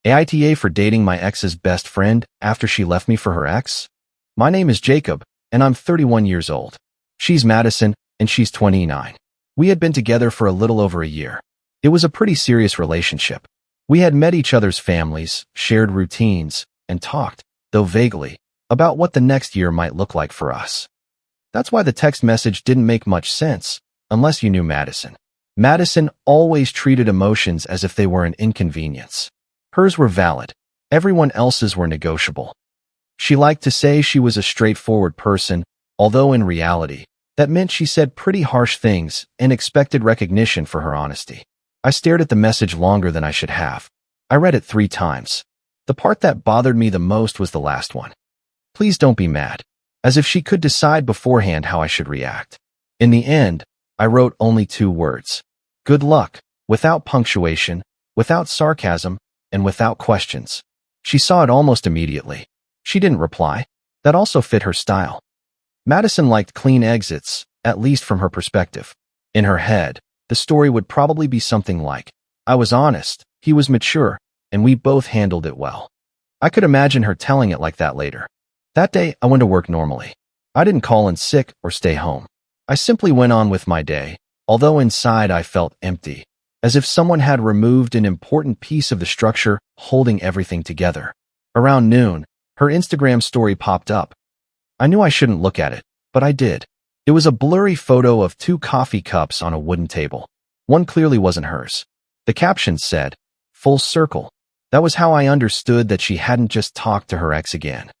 AITA for dating my ex's best friend after she left me for her ex? My name is Jacob, and I'm 31 years old. She's Madison, and she's 29. We had been together for a little over a year. It was a pretty serious relationship. We had met each other's families, shared routines, and talked, though vaguely, about what the next year might look like for us. That's why the text message didn't make much sense, unless you knew Madison. Madison always treated emotions as if they were an inconvenience. Hers were valid. Everyone else's were negotiable. She liked to say she was a straightforward person, although in reality, that meant she said pretty harsh things and expected recognition for her honesty. I stared at the message longer than I should have. I read it 3 times. The part that bothered me the most was the last one. Please don't be mad. As if she could decide beforehand how I should react. In the end, I wrote only 2 words. Good luck, without punctuation, without sarcasm, and without questions. She saw it almost immediately. She didn't reply. That also fit her style. Madison liked clean exits, at least from her perspective. In her head, the story would probably be something like, I was honest, he was mature, and we both handled it well. I could imagine her telling it like that later. That day, I went to work normally. I didn't call in sick or stay home. I simply went on with my day, although inside I felt empty, as if someone had removed an important piece of the structure holding everything together. Around noon, her Instagram story popped up. I knew I shouldn't look at it, but I did. It was a blurry photo of 2 coffee cups on a wooden table. One clearly wasn't hers. The caption said, "Full circle." That was how I understood that she hadn't just talked to her ex again.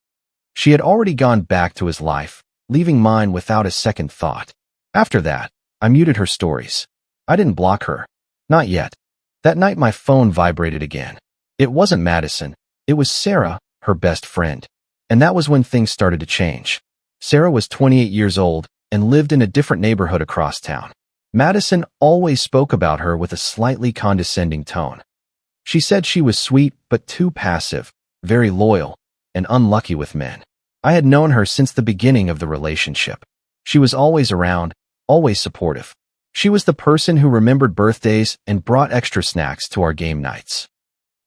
She had already gone back to his life, leaving mine without a second thought. After that, I muted her stories. I didn't block her. Not yet. That night my phone vibrated again. It wasn't Madison. It was Sarah, her best friend. And that was when things started to change. Sarah was 28 years old and lived in a different neighborhood across town. Madison always spoke about her with a slightly condescending tone. She said she was sweet but too passive, very loyal, and unlucky with men. I had known her since the beginning of the relationship. She was always around, always supportive. She was the person who remembered birthdays and brought extra snacks to our game nights.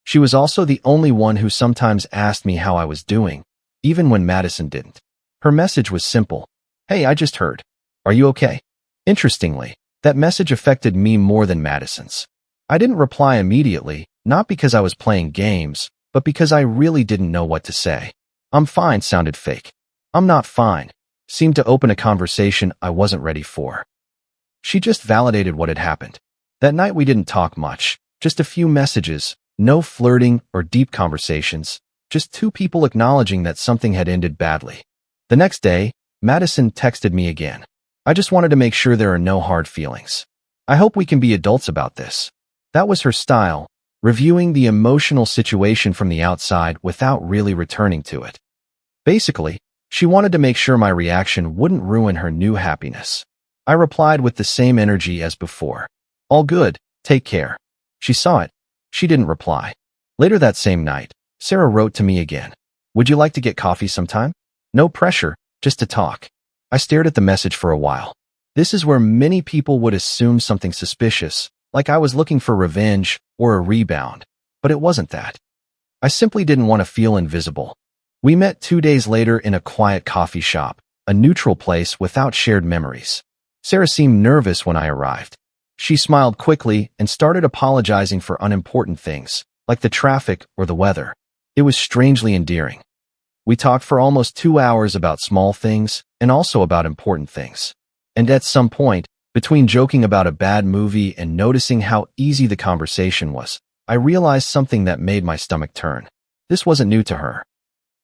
She was also the only one who sometimes asked me how I was doing, even when Madison didn't. Her message was simple. Hey, I just heard. Are you okay? Interestingly, that message affected me more than Madison's. I didn't reply immediately, not because I was playing games, but because I really didn't know what to say. I'm fine sounded fake. I'm not fine seemed to open a conversation I wasn't ready for. She just validated what had happened. That night we didn't talk much, just a few messages, no flirting or deep conversations, just 2 people acknowledging that something had ended badly. The next day, Madison texted me again. I just wanted to make sure there are no hard feelings. I hope we can be adults about this. That was her style, reviewing the emotional situation from the outside without really returning to it. Basically, she wanted to make sure my reaction wouldn't ruin her new happiness. I replied with the same energy as before. All good, take care. She saw it. She didn't reply. Later that same night, Sarah wrote to me again. Would you like to get coffee sometime? No pressure, just to talk. I stared at the message for a while. This is where many people would assume something suspicious, like I was looking for revenge or a rebound, but it wasn't that. I simply didn't want to feel invisible. We met 2 days later in a quiet coffee shop, a neutral place without shared memories. Sarah seemed nervous when I arrived. She smiled quickly and started apologizing for unimportant things, like the traffic or the weather. It was strangely endearing. We talked for almost 2 hours about small things and also about important things. And at some point, between joking about a bad movie and noticing how easy the conversation was, I realized something that made my stomach turn. This wasn't new to her.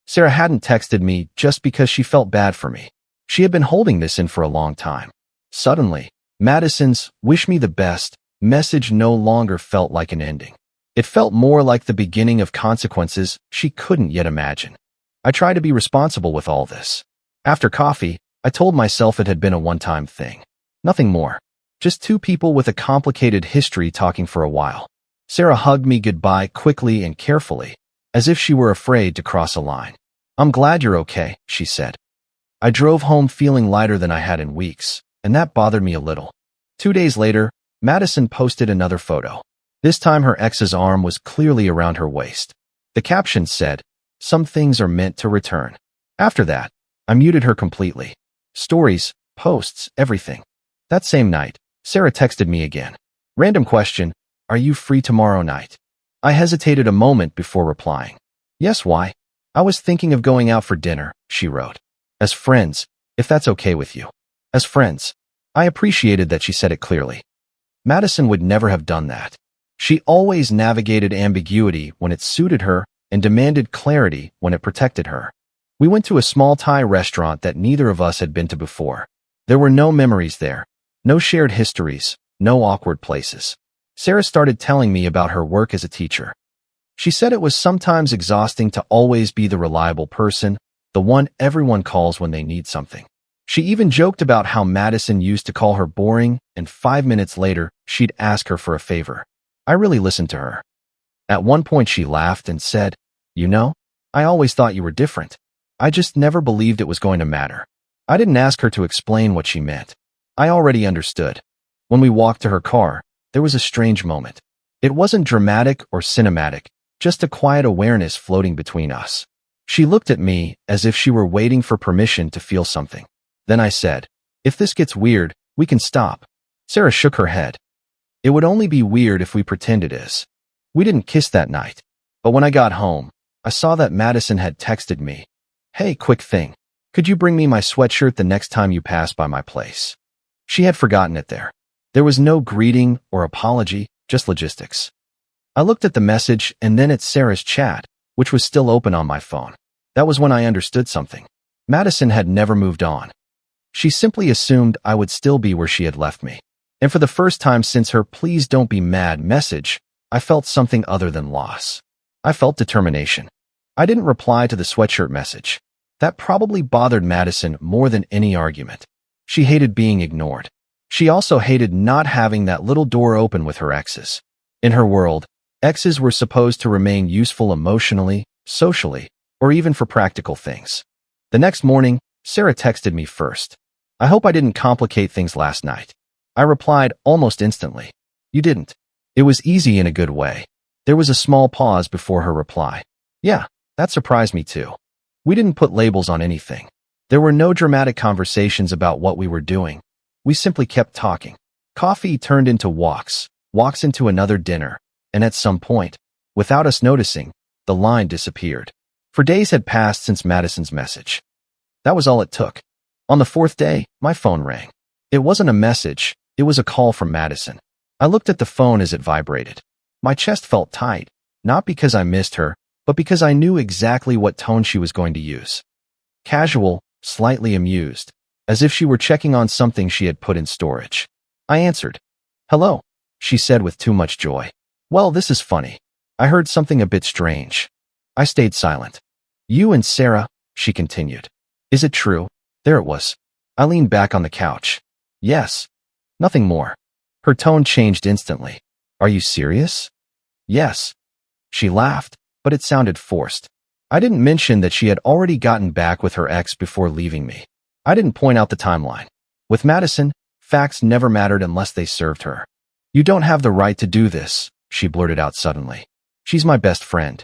Sarah hadn't texted me just because she felt bad for me. She had been holding this in for a long time. Suddenly, Madison's "wish me the best" message no longer felt like an ending. It felt more like the beginning of consequences she couldn't yet imagine. I tried to be responsible with all this. After coffee, I told myself it had been a one-time thing. Nothing more. Just 2 people with a complicated history talking for a while. Sarah hugged me goodbye quickly and carefully, as if she were afraid to cross a line. I'm glad you're okay, she said. I drove home feeling lighter than I had in weeks, and that bothered me a little. 2 days later, Madison posted another photo. This time her ex's arm was clearly around her waist. The caption said, "Some things are meant to return." After that, I muted her completely. Stories, posts, everything. That same night, Sarah texted me again. Random question, "Are you free tomorrow night?" I hesitated a moment before replying. "Yes, why?" "I was thinking of going out for dinner," she wrote. "As friends, if that's okay with you." As friends. I appreciated that she said it clearly. Madison would never have done that. She always navigated ambiguity when it suited her and demanded clarity when it protected her. We went to a small Thai restaurant that neither of us had been to before. There were no memories there, no shared histories, no awkward places. Sarah started telling me about her work as a teacher. She said it was sometimes exhausting to always be the reliable person, the one everyone calls when they need something. She even joked about how Madison used to call her boring, and 5 minutes later, she'd ask her for a favor. I really listened to her. At one point she laughed and said, "You know, I always thought you were different. I just never believed it was going to matter." I didn't ask her to explain what she meant. I already understood. When we walked to her car, there was a strange moment. It wasn't dramatic or cinematic, just a quiet awareness floating between us. She looked at me as if she were waiting for permission to feel something. Then I said, "If this gets weird, we can stop." Sarah shook her head. "It would only be weird if we pretend it is." We didn't kiss that night. But when I got home, I saw that Madison had texted me, "Hey, quick thing. Could you bring me my sweatshirt the next time you pass by my place?" She had forgotten it there. There was no greeting or apology, just logistics. I looked at the message and then at Sarah's chat, which was still open on my phone. That was when I understood something. Madison had never moved on. She simply assumed I would still be where she had left me. And for the first time since her "please don't be mad" message, I felt something other than loss. I felt determination. I didn't reply to the sweatshirt message. That probably bothered Madison more than any argument. She hated being ignored. She also hated not having that little door open with her exes. In her world, exes were supposed to remain useful emotionally, socially, or even for practical things. The next morning, Sarah texted me first. "I hope I didn't complicate things last night." I replied almost instantly. "You didn't." It was easy in a good way. There was a small pause before her reply. "Yeah, that surprised me too." We didn't put labels on anything. There were no dramatic conversations about what we were doing. We simply kept talking. Coffee turned into walks, walks into another dinner, and at some point, without us noticing, the line disappeared. For days had passed since Madison's message. That was all it took. On the fourth day, my phone rang. It wasn't a message, it was a call from Madison. I looked at the phone as it vibrated. My chest felt tight, not because I missed her, but because I knew exactly what tone she was going to use. Casual, slightly amused, as if she were checking on something she had put in storage. I answered. "Hello," she said with too much joy. "Well, this is funny. I heard something a bit strange." I stayed silent. "You and Sarah," she continued. "Is it true?" There it was. I leaned back on the couch. "Yes." Nothing more. Her tone changed instantly. "Are you serious?" "Yes." She laughed, but it sounded forced. I didn't mention that she had already gotten back with her ex before leaving me. I didn't point out the timeline. With Madison, facts never mattered unless they served her. "You don't have the right to do this," she blurted out suddenly. "She's my best friend."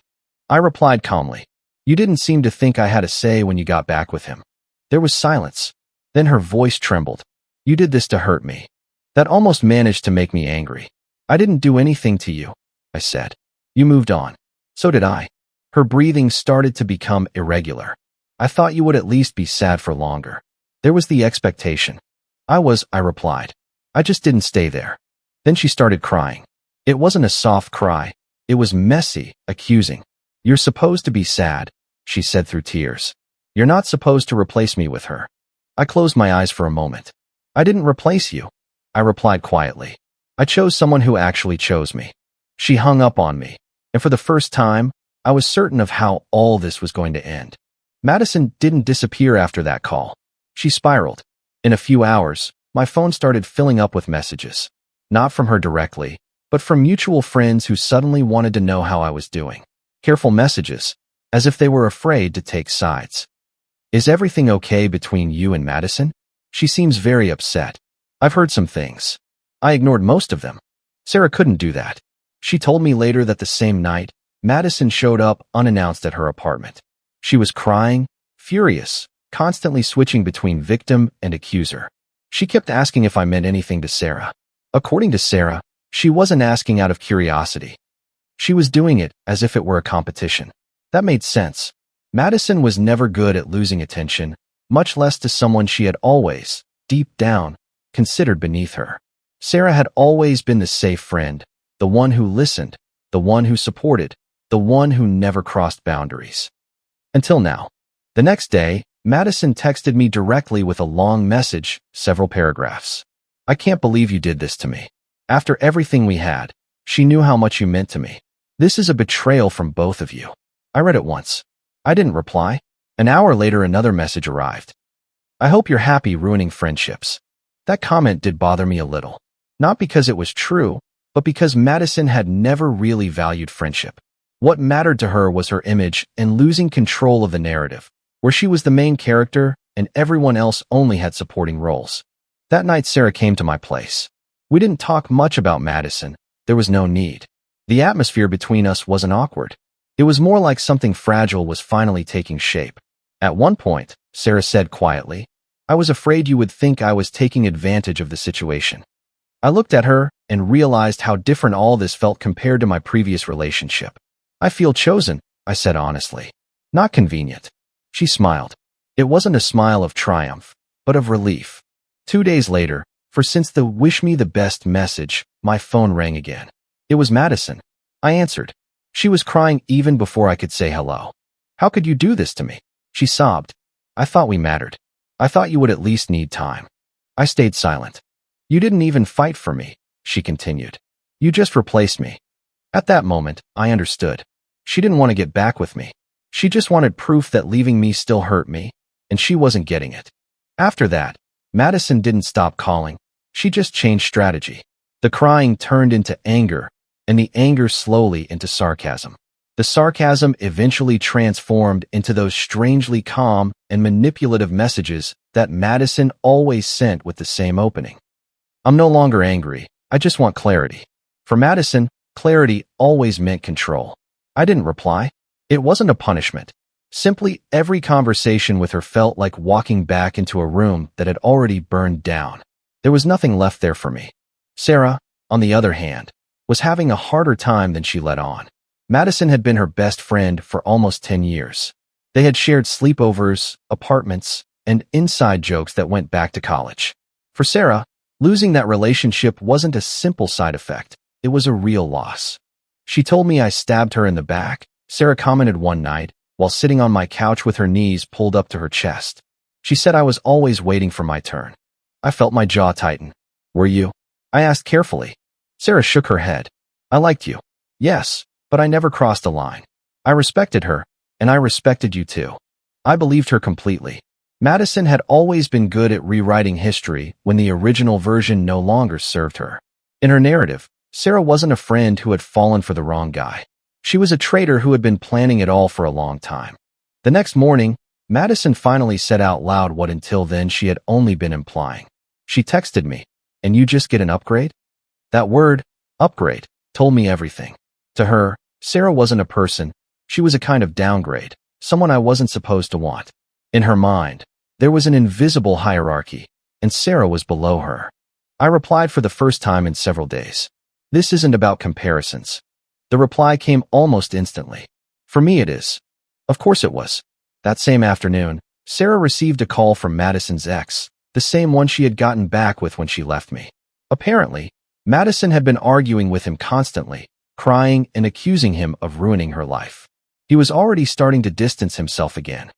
I replied calmly. "You didn't seem to think I had a say when you got back with him." There was silence. Then her voice trembled. "You did this to hurt me." That almost managed to make me angry. "I didn't do anything to you," I said. "You moved on." "So did I." Her breathing started to become irregular. "I thought you would at least be sad for longer." There was the expectation. I replied. "I just didn't stay there." Then she started crying. It wasn't a soft cry. It was messy, accusing. "You're supposed to be sad," she said through tears. "You're not supposed to replace me with her." I closed my eyes for a moment. "I didn't replace you," I replied quietly. "I chose someone who actually chose me." She hung up on me, and for the first time, I was certain of how all this was going to end. Madison didn't disappear after that call. She spiraled. In a few hours, my phone started filling up with messages. Not from her directly, but from mutual friends who suddenly wanted to know how I was doing. Careful messages, as if they were afraid to take sides. "Is everything okay between you and Madison? She seems very upset. I've heard some things." I ignored most of them. Sarah couldn't do that. She told me later that the same night, Madison showed up unannounced at her apartment. She was crying, furious, constantly switching between victim and accuser. She kept asking if I meant anything to Sarah. According to Sarah, she wasn't asking out of curiosity. She was doing it as if it were a competition. That made sense. Madison was never good at losing attention, much less to someone she had always, deep down, considered beneath her. Sarah had always been the safe friend, the one who listened, the one who supported, the one who never crossed boundaries. Until now. The next day, Madison texted me directly with a long message, several paragraphs. "I can't believe you did this to me. After everything we had, she knew how much you meant to me. This is a betrayal from both of you." I read it once. I didn't reply. An hour later, another message arrived. "I hope you're happy ruining friendships." That comment did bother me a little. Not because it was true, but because Madison had never really valued friendship. What mattered to her was her image and losing control of the narrative, where she was the main character and everyone else only had supporting roles. That night, Sarah came to my place. We didn't talk much about Madison. There was no need. The atmosphere between us wasn't awkward. It was more like something fragile was finally taking shape. At one point, Sarah said quietly, "I was afraid you would think I was taking advantage of the situation." I looked at her and realized how different all this felt compared to my previous relationship. "I feel chosen," I said honestly. "Not convenient." She smiled. It wasn't a smile of triumph, but of relief. 2 days later, for since the "wish me the best" message, my phone rang again. It was Madison. I answered. She was crying even before I could say hello. "How could you do this to me?" She sobbed. "I thought we mattered. I thought you would at least need time." I stayed silent. "You didn't even fight for me," she continued. "You just replaced me." At that moment, I understood. She didn't want to get back with me. She just wanted proof that leaving me still hurt me, and she wasn't getting it. After that, Madison didn't stop calling. She just changed strategy. The crying turned into anger, and the anger slowly into sarcasm. The sarcasm eventually transformed into those strangely calm and manipulative messages that Madison always sent with the same opening. "I'm no longer angry. I just want clarity." For Madison, clarity always meant control. I didn't reply. It wasn't a punishment. Simply, every conversation with her felt like walking back into a room that had already burned down. There was nothing left there for me. Sarah, on the other hand, was having a harder time than she let on. Madison had been her best friend for almost 10 years. They had shared sleepovers, apartments, and inside jokes that went back to college. For Sarah, losing that relationship wasn't a simple side effect. It was a real loss. She told me I stabbed her in the back, Sarah commented one night, while sitting on my couch with her knees pulled up to her chest. She said I was always waiting for my turn. I felt my jaw tighten. "Were you?" I asked carefully. Sarah shook her head. "I liked you." "Yes, but I never crossed a line. I respected her, and I respected you too." I believed her completely. Madison had always been good at rewriting history when the original version no longer served her. In her narrative, Sarah wasn't a friend who had fallen for the wrong guy. She was a traitor who had been planning it all for a long time. The next morning, Madison finally said out loud what until then she had only been implying. She texted me, "And you just get an upgrade?" That word, upgrade, told me everything. To her, Sarah wasn't a person. She was a kind of downgrade, someone I wasn't supposed to want. In her mind, there was an invisible hierarchy, and Sarah was below her. I replied for the first time in several days. "This isn't about comparisons." The reply came almost instantly. "For me it is." Of course it was. That same afternoon, Sarah received a call from Madison's ex, the same one she had gotten back with when she left me. Apparently, Madison had been arguing with him constantly, crying and accusing him of ruining her life. He was already starting to distance himself again.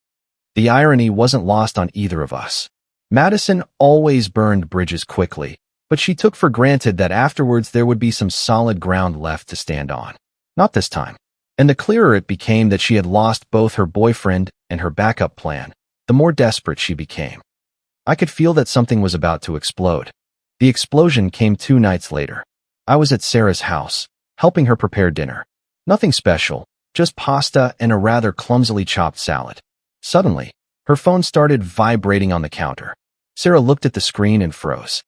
The irony wasn't lost on either of us. Madison always burned bridges quickly, but she took for granted that afterwards there would be some solid ground left to stand on. Not this time. And the clearer it became that she had lost both her boyfriend and her backup plan, the more desperate she became. I could feel that something was about to explode. The explosion came 2 nights later. I was at Sarah's house, helping her prepare dinner. Nothing special, just pasta and a rather clumsily chopped salad. Suddenly, her phone started vibrating on the counter. Sarah looked at the screen and froze.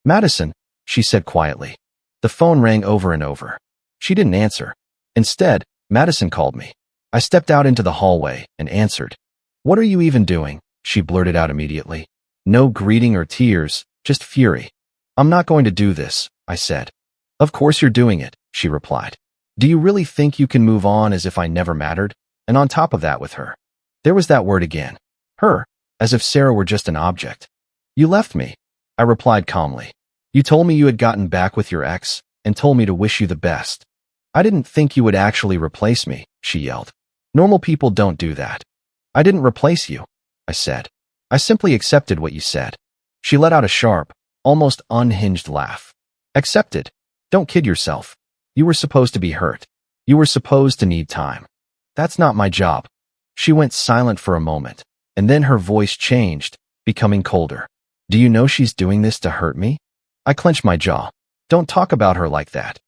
"Madison," she said quietly. The phone rang over and over. She didn't answer. Instead, Madison called me. I stepped out into the hallway and answered. What are you even doing? She blurted out immediately. No greeting or tears, just fury. I'm not going to do this, I said. Of course you're doing it, she replied. Do you really think you can move on as if I never mattered? And on top of that with her. There was that word again. Her, as if Sarah were just an object. You left me, I replied calmly. You told me you had gotten back with your ex and told me to wish you the best. I didn't think you would actually replace me, she yelled. Normal people don't do that. I didn't replace you, I said. I simply accepted what you said. She let out a sharp, almost unhinged laugh. Accepted? Don't kid yourself. You were supposed to be hurt. You were supposed to need time. That's not my job. She went silent for a moment, and then her voice changed, becoming colder. Do you know she's doing this to hurt me? I clenched my jaw. Don't talk about her like that.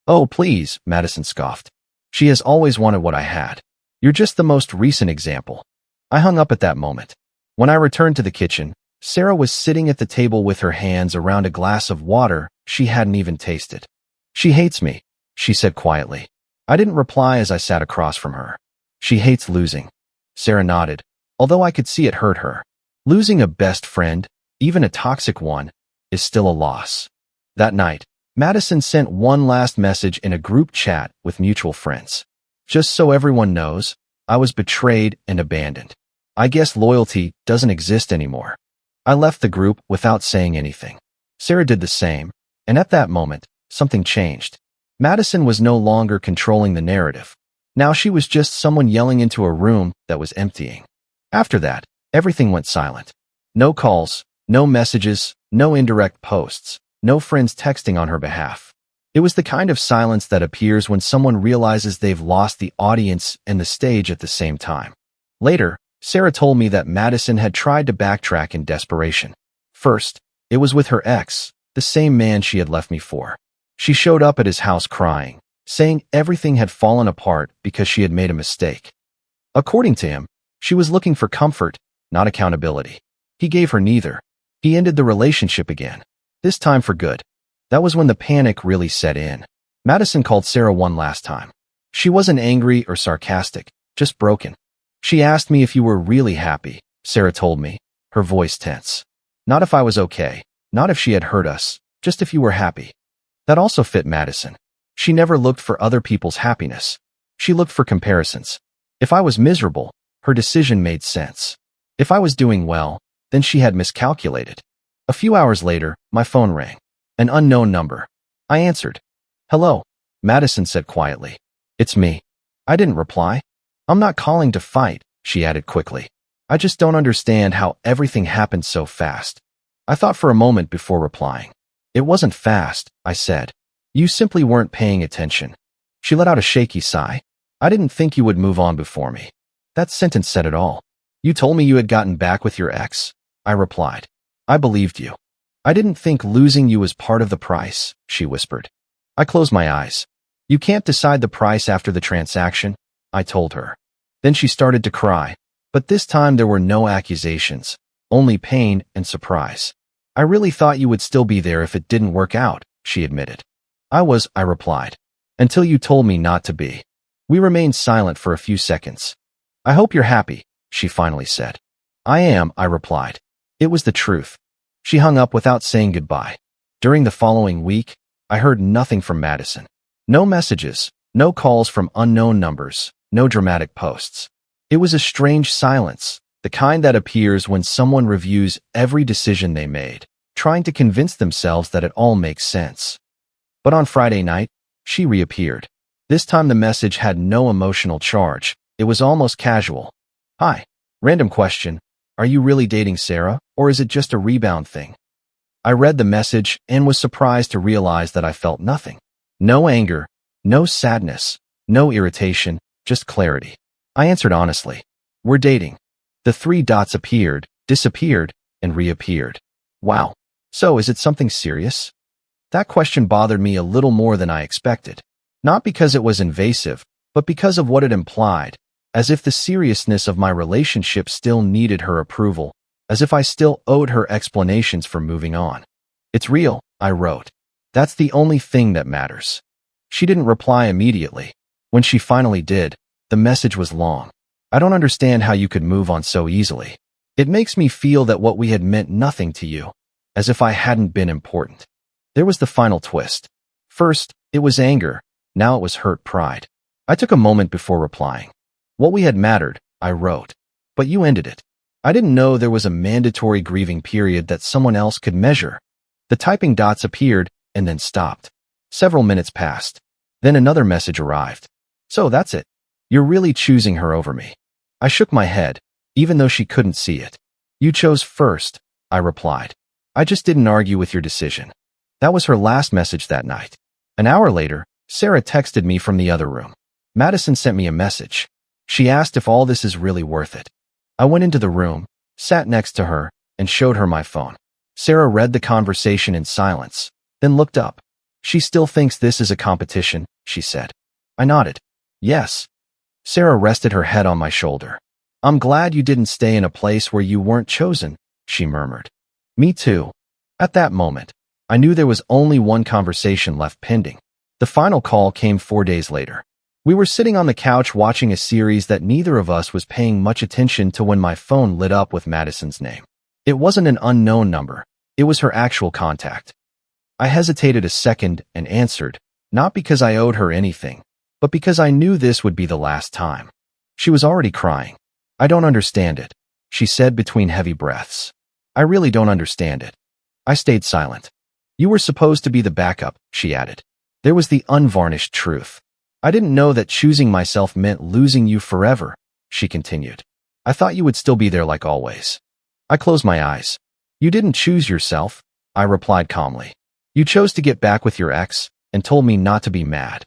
Oh, please, Madison scoffed. She has always wanted what I had. You're just the most recent example. I hung up at that moment. When I returned to the kitchen, Sarah was sitting at the table with her hands around a glass of water she hadn't even tasted. She hates me, she said quietly. I didn't reply as I sat across from her. She hates losing. Sarah nodded, although I could see it hurt her. Losing a best friend, even a toxic one, is still a loss. That night, Madison sent one last message in a group chat with mutual friends. Just so everyone knows, I was betrayed and abandoned. I guess loyalty doesn't exist anymore. I left the group without saying anything. Sarah did the same, and at that moment, something changed. Madison was no longer controlling the narrative. Now she was just someone yelling into a room that was emptying. After that, everything went silent. No calls, no messages, no indirect posts, no friends texting on her behalf. It was the kind of silence that appears when someone realizes they've lost the audience and the stage at the same time. Later, Sarah told me that Madison had tried to backtrack in desperation. First, it was with her ex, the same man she had left me for. She showed up at his house crying, saying everything had fallen apart because she had made a mistake. According to him, she was looking for comfort, not accountability. He gave her neither. He ended the relationship again, this time for good. That was when the panic really set in. Madison called Sarah one last time. She wasn't angry or sarcastic, just broken. She asked me if you were really happy, Sarah told me, her voice tense. Not if I was okay, not if she had hurt us, just if you were happy. That also fit Madison. She never looked for other people's happiness. She looked for comparisons. If I was miserable, her decision made sense. If I was doing well, then she had miscalculated. A few hours later, my phone rang. An unknown number. I answered. Hello, Madison said quietly. It's me. I didn't reply. I'm not calling to fight, she added quickly. I just don't understand how everything happened so fast. I thought for a moment before replying. It wasn't fast, I said. You simply weren't paying attention. She let out a shaky sigh. I didn't think you would move on before me. That sentence said it all. You told me you had gotten back with your ex, I replied. I believed you. I didn't think losing you was part of the price, she whispered. I closed my eyes. You can't decide the price after the transaction, I told her. Then she started to cry, but this time there were no accusations, only pain and surprise. I really thought you would still be there if it didn't work out, she admitted. I replied. Until you told me not to be. We remained silent for a few seconds. I hope you're happy, she finally said. I am, I replied. It was the truth. She hung up without saying goodbye. During the following week, I heard nothing from Madison. No messages, no calls from unknown numbers, no dramatic posts. It was a strange silence, the kind that appears when someone reviews every decision they made, trying to convince themselves that it all makes sense. But on Friday night, she reappeared. This time the message had no emotional charge. It was almost casual. Hi. Random question. Are you really dating Sarah, or is it just a rebound thing? I read the message and was surprised to realize that I felt nothing. No anger, no sadness, no irritation, just clarity. I answered honestly. We're dating. The three dots appeared, disappeared, and reappeared. Wow. So is it something serious? That question bothered me a little more than I expected. Not because it was invasive, but because of what it implied, as if the seriousness of my relationship still needed her approval, as if I still owed her explanations for moving on. It's real, I wrote. That's the only thing that matters. She didn't reply immediately. When she finally did, the message was long. I don't understand how you could move on so easily. It makes me feel that what we had meant nothing to you, as if I hadn't been important. There was the final twist. First, it was anger. Now it was hurt pride. I took a moment before replying. What we had mattered, I wrote. But you ended it. I didn't know there was a mandatory grieving period that someone else could measure. The typing dots appeared and then stopped. Several minutes passed. Then another message arrived. So that's it. You're really choosing her over me. I shook my head, even though she couldn't see it. You chose first, I replied. I just didn't argue with your decision. That was her last message that night. An hour later, Sarah texted me from the other room. Madison sent me a message. She asked if all this is really worth it. I went into the room, sat next to her, and showed her my phone. Sarah read the conversation in silence, then looked up. She still thinks this is a competition, she said. I nodded. Yes. Sarah rested her head on my shoulder. I'm glad you didn't stay in a place where you weren't chosen, she murmured. Me too. At that moment, I knew there was only one conversation left pending. The final call came 4 days later. We were sitting on the couch watching a series that neither of us was paying much attention to when my phone lit up with Madison's name. It wasn't an unknown number. It was her actual contact. I hesitated a second and answered, not because I owed her anything, but because I knew this would be the last time. She was already crying. I don't understand it, she said between heavy breaths. I really don't understand it. I stayed silent. You were supposed to be the backup, she added. There was the unvarnished truth. I didn't know that choosing myself meant losing you forever, she continued. I thought you would still be there like always. I closed my eyes. You didn't choose yourself, I replied calmly. You chose to get back with your ex and told me not to be mad.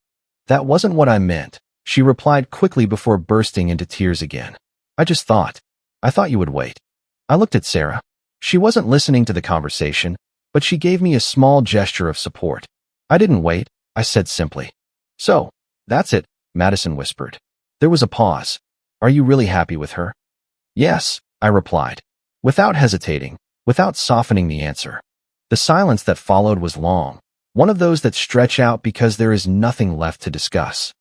That wasn't what I meant, she replied quickly before bursting into tears again. I thought you would wait. I looked at Sarah. She wasn't listening to the conversation, but she gave me a small gesture of support. I didn't wait, I said simply. So, that's it, Madison whispered. There was a pause. Are you really happy with her? Yes, I replied, without hesitating, without softening the answer. The silence that followed was long, one of those that stretch out because there is nothing left to discuss.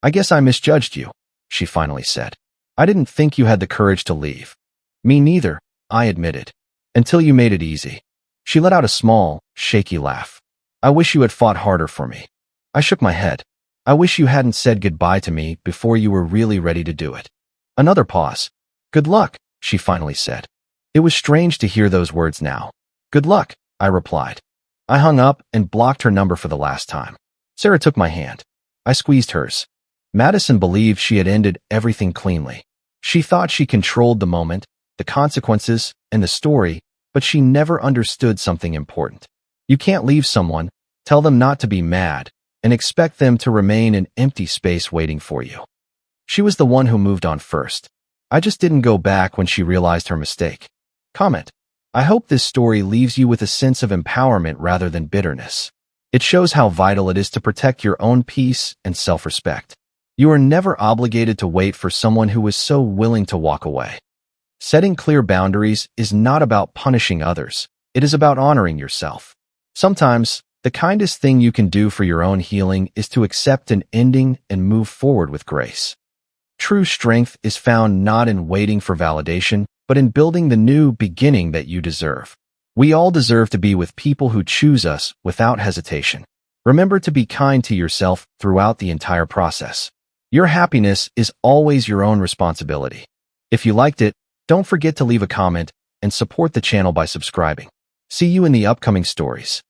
I guess I misjudged you, she finally said. I didn't think you had the courage to leave. Me neither, I admitted. Until you made it easy. She let out a small, shaky laugh. I wish you had fought harder for me. I shook my head. I wish you hadn't said goodbye to me before you were really ready to do it. Another pause. Good luck, she finally said. It was strange to hear those words now. Good luck, I replied. I hung up and blocked her number for the last time. Sarah took my hand. I squeezed hers. Madison believed she had ended everything cleanly. She thought she controlled the moment, the consequences, and the story, but she never understood something important. You can't leave someone, tell them not to be mad, and expect them to remain in empty space waiting for you. She was the one who moved on first. I just didn't go back when she realized her mistake. Comment. I hope this story leaves you with a sense of empowerment rather than bitterness. It shows how vital it is to protect your own peace and self-respect. You are never obligated to wait for someone who is so willing to walk away. Setting clear boundaries is not about punishing others. It is about honoring yourself. Sometimes, the kindest thing you can do for your own healing is to accept an ending and move forward with grace. True strength is found not in waiting for validation, but in building the new beginning that you deserve. We all deserve to be with people who choose us without hesitation. Remember to be kind to yourself throughout the entire process. Your happiness is always your own responsibility. If you liked it, don't forget to leave a comment and support the channel by subscribing. See you in the upcoming stories.